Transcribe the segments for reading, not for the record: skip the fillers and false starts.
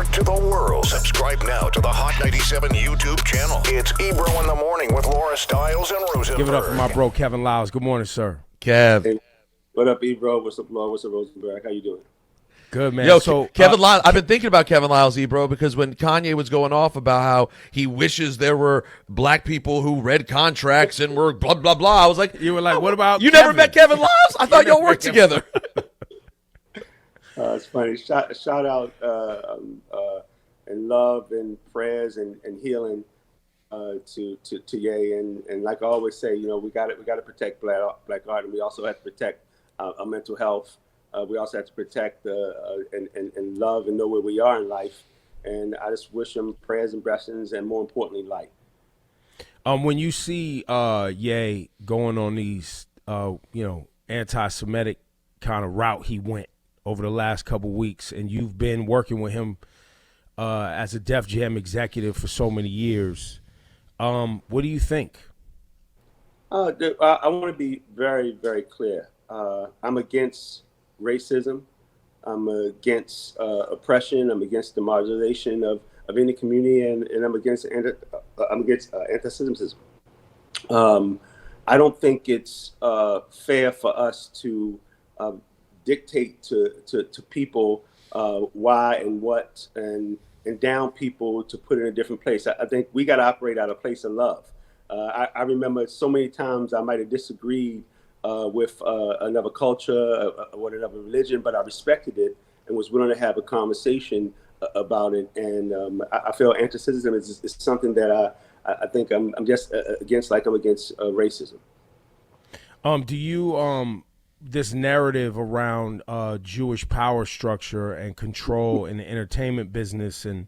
Network to the world. Subscribe now to the Hot 97 YouTube channel. It's Ebro in the Morning with Laura Stiles and Rosenberg. Give it up for my bro, Kevin Liles. Good morning, sir. Kev. Hey, what up, Ebro? What's up, Laura? What's up, Rosenberg? How you doing? Good, man. Yo, so Kevin Liles, I've been thinking about Kevin Liles, Ebro, because when Kanye was going off about how he wishes there were black people who read contracts and were blah, blah, blah, I was like, you were like, what about you Kevin? never met Kevin Liles? I thought y'all worked together. It's funny. Shout out and love and prayers and healing to Ye. And like I always say, you know, we got to protect black art, and we also have to protect our mental health. We also have to protect and love and know where we are in life. And I just wish them prayers and blessings, and more importantly, light. When you see Ye going on these, anti-Semitic kind of route he went over the last couple weeks, and you've been working with him as a Def Jam executive for so many years, what do you think? I want to be very, very clear. I'm against racism. I'm against oppression. I'm against the marginalization of any community, and I'm against anti-Semitism. I don't think it's fair for us to dictate to people why and what and down people to put in a different place. I think we got to operate out of a place of love. I remember so many times I might have disagreed with another culture, with another religion, but I respected it and was willing to have a conversation about it. And I feel anti-Semitism is something that I think I'm just against, like I'm against racism. Do you this narrative around Jewish power structure and control in the entertainment business, and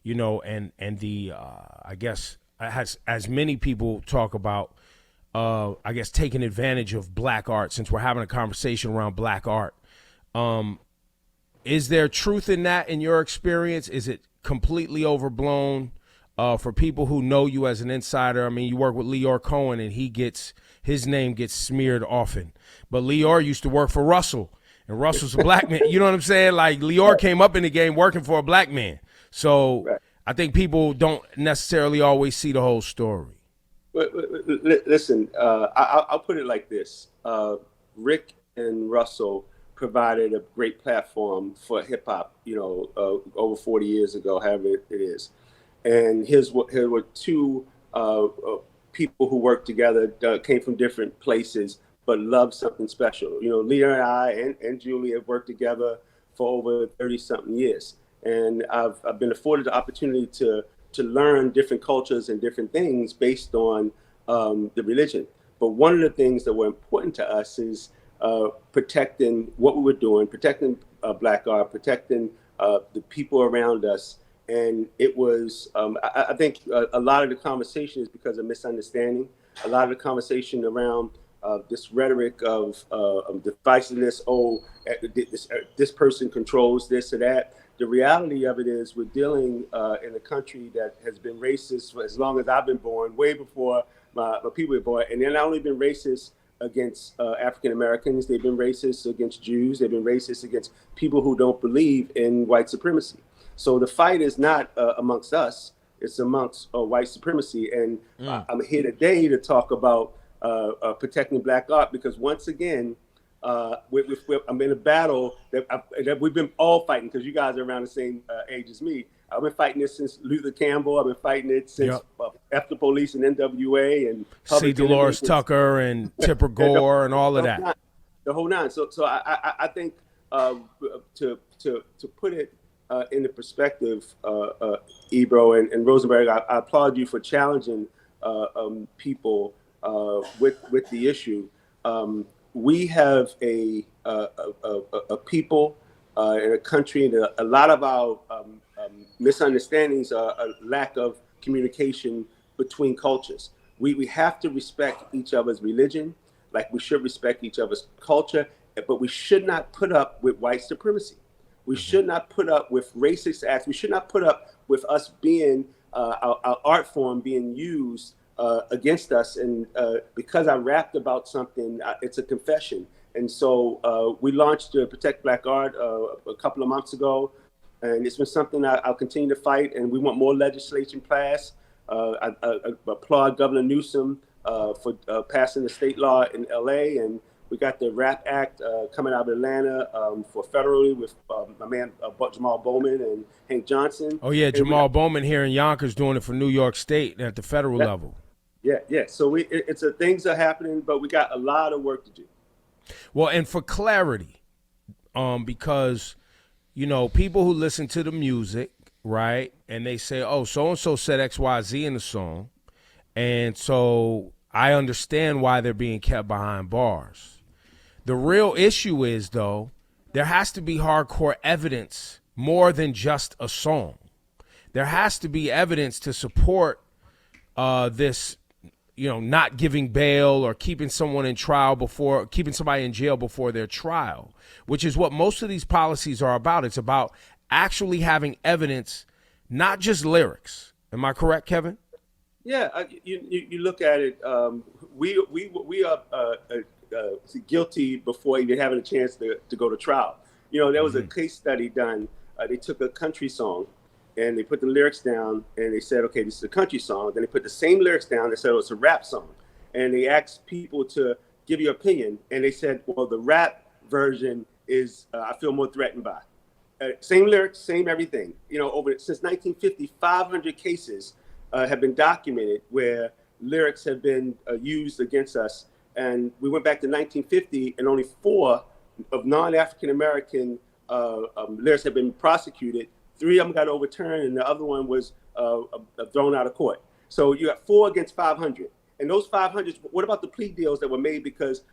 the I guess as many people talk about, I guess taking advantage of black art, since we're having a conversation around black art. Is there truth in that in your experience? Is it completely overblown for people who know you as an insider? I mean, you work with Leor Cohen, and his name gets smeared often. But Leor used to work for Russell, and Russell's a black man. You know what I'm saying? Like, Leor came up in the game working for a black man. So right. I think people don't necessarily always see the whole story. Listen, I'll put it like this. Rick and Russell provided a great platform for hip hop, over 40 years ago, however it is. And here were two people who worked together, came from different places, but loved something special. Leah and I and Julie have worked together for over 30-something years. And I've been afforded the opportunity to learn different cultures and different things based on the religion. But one of the things that were important to us is protecting what we were doing, protecting black art, protecting the people around us. And it was, I think a lot of the conversation is because of misunderstanding. A lot of the conversation around this rhetoric of divisiveness, this person controls this or that. The reality of it is we're dealing in a country that has been racist for as long as I've been born, way before my people were born. And they've not only been racist against African Americans, they've been racist against Jews, they've been racist against people who don't believe in white supremacy. So the fight is not amongst us, it's amongst white supremacy. And I'm here today to talk about protecting black art, because once again, I'm in a battle that we've been all fighting, because you guys are around the same age as me. I've been fighting this since Luther Campbell. I've been fighting it since F the Police and NWA and C. Dolores Tucker and Tipper Gore and all of that. The whole nine. So I think to put it in the perspective, Ebro and Rosenberg, I applaud you for challenging people with the issue. We have a people in a country, and a lot of our misunderstandings are a lack of communication between cultures. We have to respect each other's religion, like we should respect each other's culture, but we should not put up with white supremacy. We should not put up with racist acts. We should not put up with us being, our art form being used against us. And because I rapped about something, it's a confession. And so we launched Protect Black Art a couple of months ago. And it's been something I'll continue to fight, and we want more legislation passed. I applaud Governor Newsom for passing the state law in LA, and we got the RAP Act coming out of Atlanta for federally with my man Jamal Bowman and Hank Johnson. Oh yeah, Jamal Bowman here in Yonkers doing it for New York State at the federal level. Yeah. So things are happening, but we got a lot of work to do. Well, and for clarity, because people who listen to the music, right, and they say, oh, so-and-so said XYZ in the song, and so I understand why they're being kept behind bars. The real issue is, though, there has to be hardcore evidence more than just a song. There has to be evidence to support this, not giving bail or keeping someone in keeping somebody in jail before their trial, which is what most of these policies are about. It's about actually having evidence, not just lyrics. Am I correct, Kevin? Yeah, you look at it. We are guilty before even having a chance to go to trial. There was a case study done. They took a country song and they put the lyrics down and they said, okay, this is a country song. Then they put the same lyrics down. They said, oh, it's a rap song. And they asked people to give your opinion. And they said, well, the rap version is, I feel more threatened by. Same lyrics, same everything. Since 1950, 500 cases have been documented where lyrics have been used against us. And we went back to 1950 and only 4 of non-African-American lyrics have been prosecuted. 3 of them got overturned, and the other one was thrown out of court. So you got 4 against 500. And those 500, what about the plea deals that were made? Because,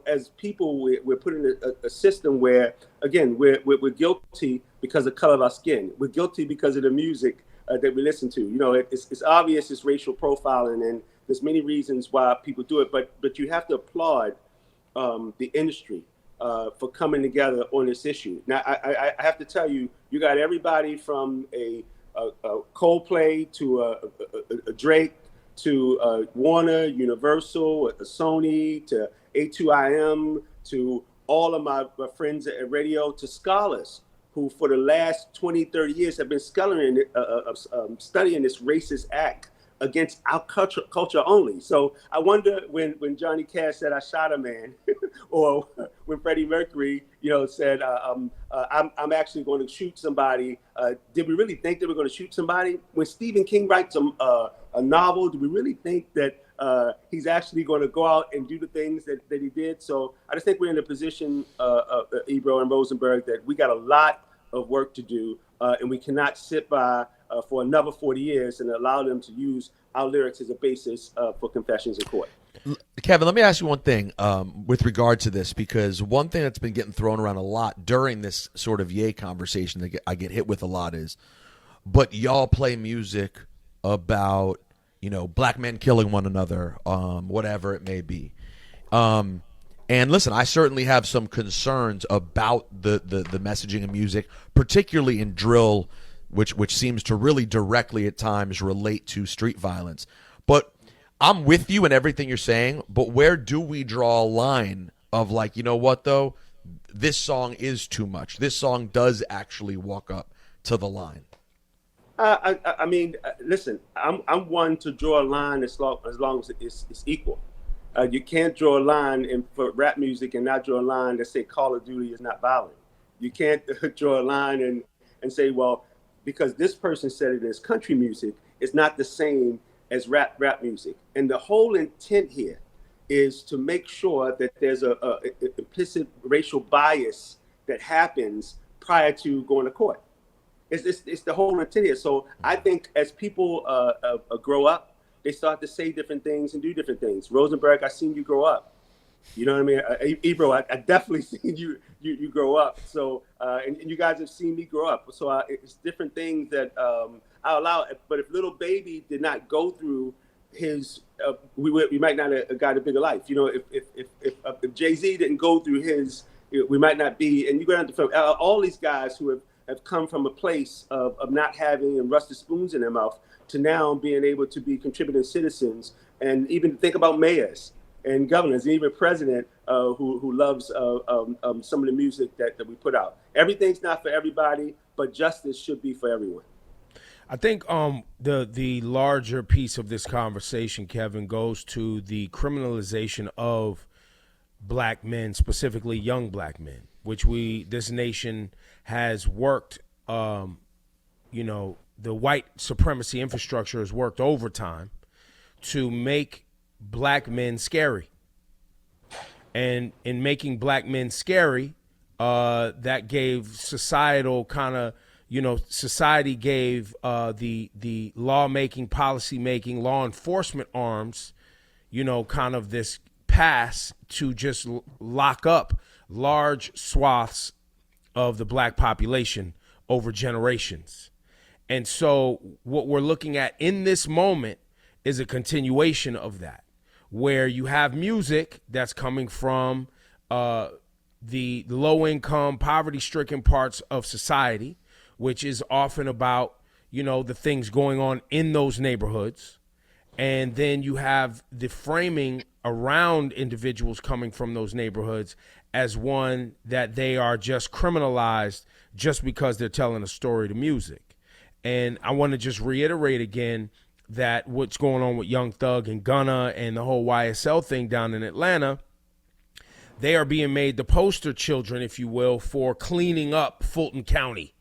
as people, we're put in a system where, again, we're guilty because of the color of our skin. We're guilty because of the music that we listen to. It's obvious it's racial profiling, and there's many reasons why people do it. But you have to applaud the industry for coming together on this issue. Now, I have to tell you, you got everybody from a Coldplay to a Drake to Warner, Universal, Sony, to A2IM, to all of my friends at radio, to scholars who for the last 20, 30 years have been studying this racist act against our culture only. So I wonder when Johnny Cash said, I shot a man, or when Freddie Mercury, said, I'm actually going to shoot somebody. Did we really think they were going to shoot somebody? When Stephen King writes a novel, do we really think that he's actually going to go out and do the things that he did? So I just think we're in a position, Ebro and Rosenberg, that we got a lot of work to do, and we cannot sit by for another 40 years and allow them to use our lyrics as a basis for confessions in court. Kevin, let me ask you one thing with regard to this, because one thing that's been getting thrown around a lot during this sort of Ye conversation that I get hit with a lot is, but y'all play music about, black men killing one another, whatever it may be. And listen, I certainly have some concerns about the messaging of music, particularly in drill, which seems to really directly at times relate to street violence. But I'm with you in everything you're saying, but where do we draw a line of like, you know what, though? This song is too much. This song does actually walk up to the line. I mean, listen, I'm one to draw a line as long as it's equal. You can't draw a line for rap music and not draw a line that say Call of Duty is not violent. You can't draw a line and say, well, because this person said it is country music, it's not the same as rap music. And the whole intent here is to make sure that there's a implicit racial bias that happens prior to going to court. It's the whole intent here. So I think as people grow up, they start to say different things and do different things. Rosenberg, I seen you grow up. You know what I mean? Ebro, I definitely seen you grow up. So, and you guys have seen me grow up. So it's different things that I allow. But if Little Baby did not go through his, we might not have got a bigger life. If Jay-Z didn't go through his, we might not be. And you go down to all these guys who have come from a place of not having rusted spoons in their mouth to now being able to be contributing citizens, and even think about mayors and governors, and even president who loves some of the music that we put out. Everything's not for everybody, but justice should be for everyone. I think the larger piece of this conversation, Kevin, goes to the criminalization of black men, specifically young black men, which this nation has worked, the white supremacy infrastructure has worked overtime to make black men scary. And in making black men scary, that gave societal kind of, society gave the lawmaking, policy making, law enforcement arms, kind of this pass to just lock up large swaths of the black population over generations. And so what we're looking at in this moment is a continuation of that, where you have music that's coming from the low-income, poverty-stricken parts of society, which is often about, the things going on in those neighborhoods. And then you have the framing around individuals coming from those neighborhoods as one that they are just criminalized just because they're telling a story to music. And I want to just reiterate again that what's going on with Young Thug and Gunna and the whole YSL thing down in Atlanta, they are being made the poster children, if you will, for cleaning up Fulton County.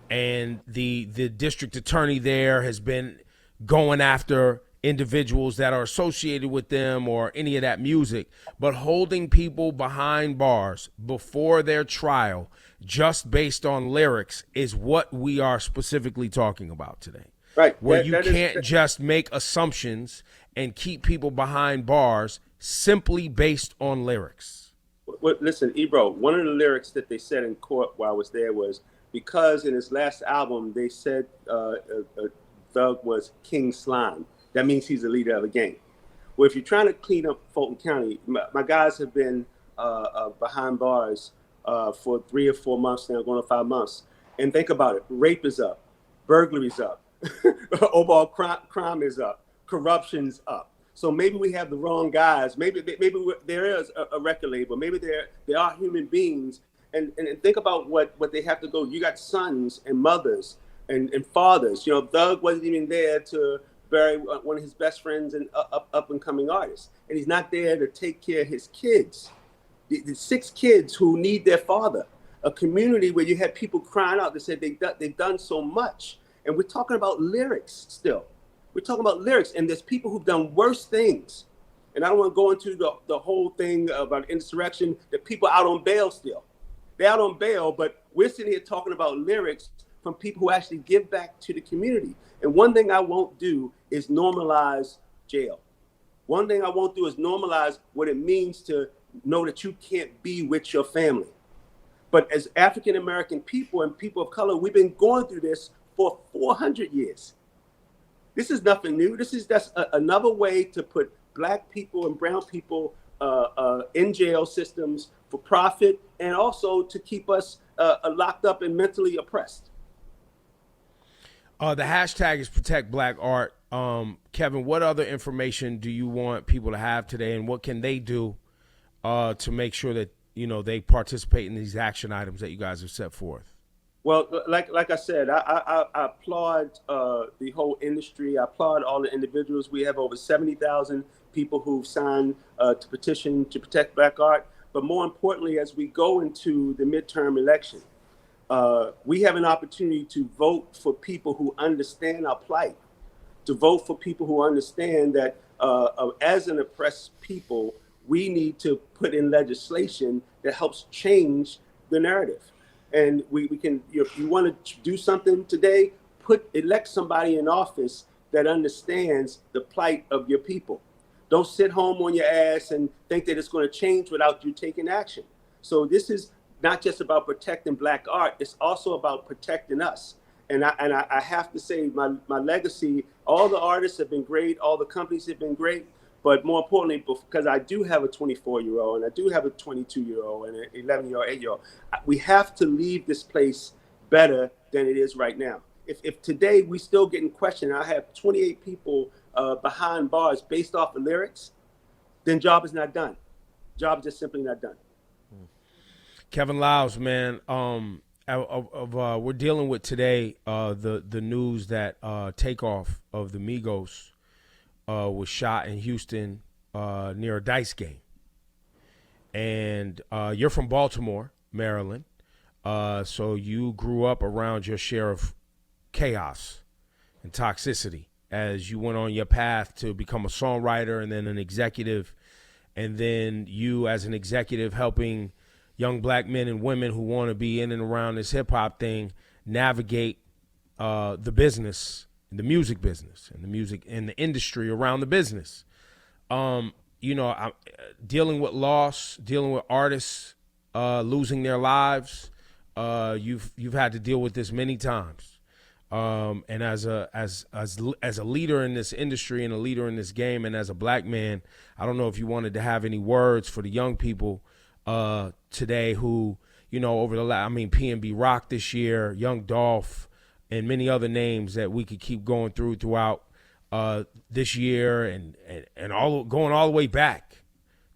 And the district attorney there has been going after individuals that are associated with them or any of that music, but holding people behind bars before their trial just based on lyrics is what we are specifically talking about today. Right. Where you can't just make assumptions and keep people behind bars simply based on lyrics. Well, listen, Ebro, one of the lyrics that they said in court while I was there was, because in his last album, they said Thug was King Slime. That means he's the leader of a gang. Well, if you're trying to clean up Fulton County, my guys have been behind bars for 3 or 4 months now, going on 5 months. And think about it. Rape is up. Burglary's up. Overall crime is up. Corruption's up. So maybe we have the wrong guys. Maybe there is a record label. Maybe there are human beings. And think about what they have to go. You got sons and mothers and fathers. Thug wasn't even there to bury one of his best friends and up and coming artists. And he's not there to take care of his kids. The 6 kids who need their father. A community where you had people crying out that said they've done so much. And we're talking about lyrics still. We're talking about lyrics. And there's people who've done worse things. And I don't want to go into the whole thing about insurrection, that people out on bail still. They're out on bail, but we're sitting here talking about lyrics from people who actually give back to the community. And one thing I won't do is normalize jail. One thing I won't do is normalize what it means to know that you can't be with your family. But as African-American people and people of color, we've been going through this for 400 years. This is nothing new. This is just another way to put black people and brown people in jail systems for profit, and also to keep us locked up and mentally oppressed. The hashtag is Protect Black Art. Kevin, what other information do you want people to have today, and what can they do to make sure that they participate in these action items that you guys have set forth? Well, like I said, I applaud the whole industry. I applaud all the individuals. We have over 70,000 people who've signed to petition to protect Black art. But more importantly, as we go into the midterm election, we have an opportunity to vote for people who understand our plight, to vote for people who understand that as an oppressed people, we need to put in legislation that helps change the narrative. And we can, if you want to do something today, elect somebody in office that understands the plight of your people. Don't sit home on your ass and think that it's going to change without you taking action. So this is not just about protecting Black art, it's also about protecting us. And I have to say, my legacy, all the artists have been great, all the companies have been great, but more importantly, because I do have a 24-year-old and I do have a 22-year-old and an 11-year-old, 8-year-old, we have to leave this place better than it is right now. If today we still getting questioned, I have 28 people behind bars based off the lyrics, then job is not done. Job is just simply not done. Kevin Liles, man, we're dealing with today the news that Takeoff of the Migos was shot in Houston near a dice game. And you're from Baltimore, Maryland, so you grew up around your share of chaos and toxicity as you went on your path to become a songwriter and then an executive, and then you as an executive helping young black men and women who want to be in and around this hip-hop thing navigate the business, the music business, and the music and the industry around the business. I'm dealing with loss, dealing with artists losing their lives. You've had to deal with this many times. And as a leader in this industry and a leader in this game, and as a black man, I don't know if you wanted to have any words for the young people today who, over the P&B Rock this year, Young Dolph, and many other names that we could keep going throughout this year, and all going all the way back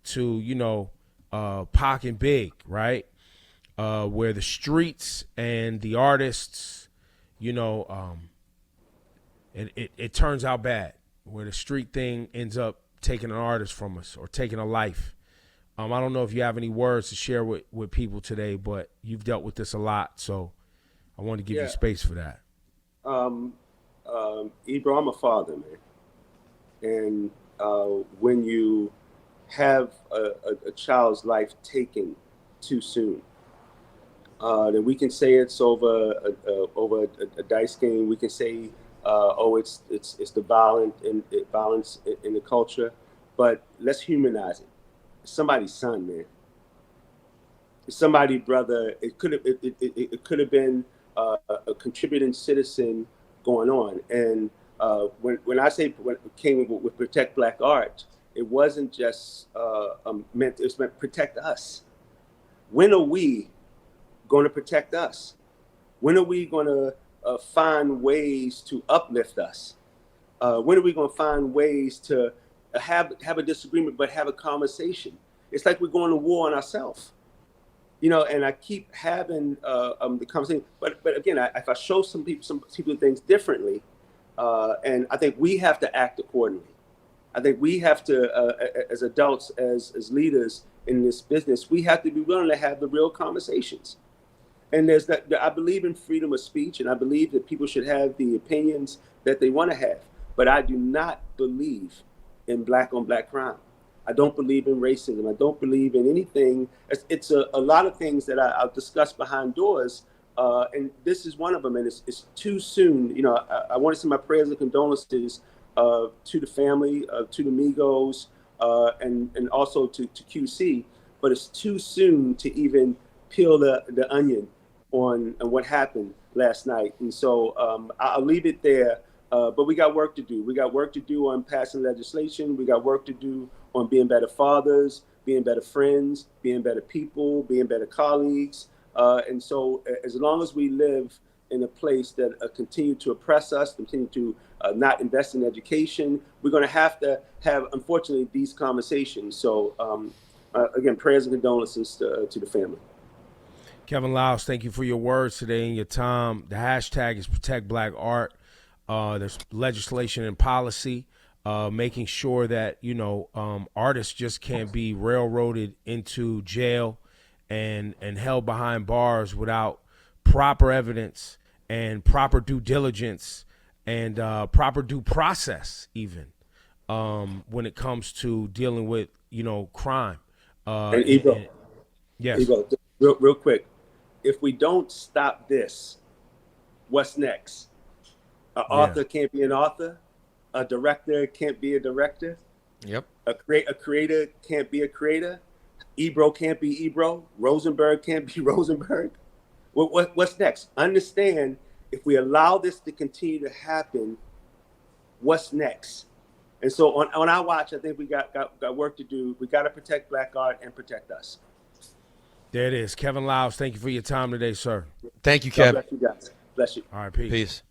to Pac and Big, right? Where the streets and the artists, it turns out bad. Where the street thing ends up taking an artist from us or taking a life. I don't know if you have any words to share with people today, but you've dealt with this a lot, so I want to give you space for that. Ebro, I'm a father, man. And when you have a child's life taken too soon, then we can say it's over a dice game. We can say, it's the violence in the culture. But let's humanize it. It's somebody's son, man. It's somebody's brother. It could have been a contributing citizen going on. And when I say when it came with Protect Black Art, it wasn't just meant protect us. When are we going to protect us? When are we going to find ways to uplift us? When are we going to find ways to have a disagreement but have a conversation? It's like we're going to war on ourselves. And I keep having the conversation, but again, if I show some people things differently, and I think we have to act accordingly. I think we have to, as adults, as leaders in this business, we have to be willing to have the real conversations. And there's that. I believe in freedom of speech, and I believe that people should have the opinions that they want to have. But I do not believe in black on black crime. I don't believe in racism. I don't believe in anything. It's a lot of things that I'll discuss behind doors, and this is one of them. And it's too soon. I want to send my prayers and condolences to the family, to the Migos, and also to QC. But it's too soon to even peel the onion on what happened last night. And so I'll leave it there. But we got work to do. We got work to do on passing legislation. We got work to do on being better fathers, being better friends, being better people, being better colleagues. And so as long as we live in a place that continue to oppress us, continue to not invest in education, we're going to have, unfortunately, these conversations. So again, prayers and condolences to the family. Kevin Liles, thank you for your words today and your time. The hashtag is Protect Black Art. There's legislation and policy making sure that, artists just can't be railroaded into jail and held behind bars without proper evidence and proper due diligence and proper due process even when it comes to dealing with, crime. And Ebro, yes. Ebro, real quick, if we don't stop this, what's next? An author can't be an author. A director can't be a director. Yep. A creator can't be a creator. Ebro can't be Ebro. Rosenberg can't be Rosenberg. What's next? Understand, if we allow this to continue to happen, what's next? And so on our watch, I think we got work to do. We got to protect Black art and protect us. There it is. Kevin Liles, thank you for your time today, sir. Thank you, Kev. God bless you guys. Bless you. All right, peace. Peace.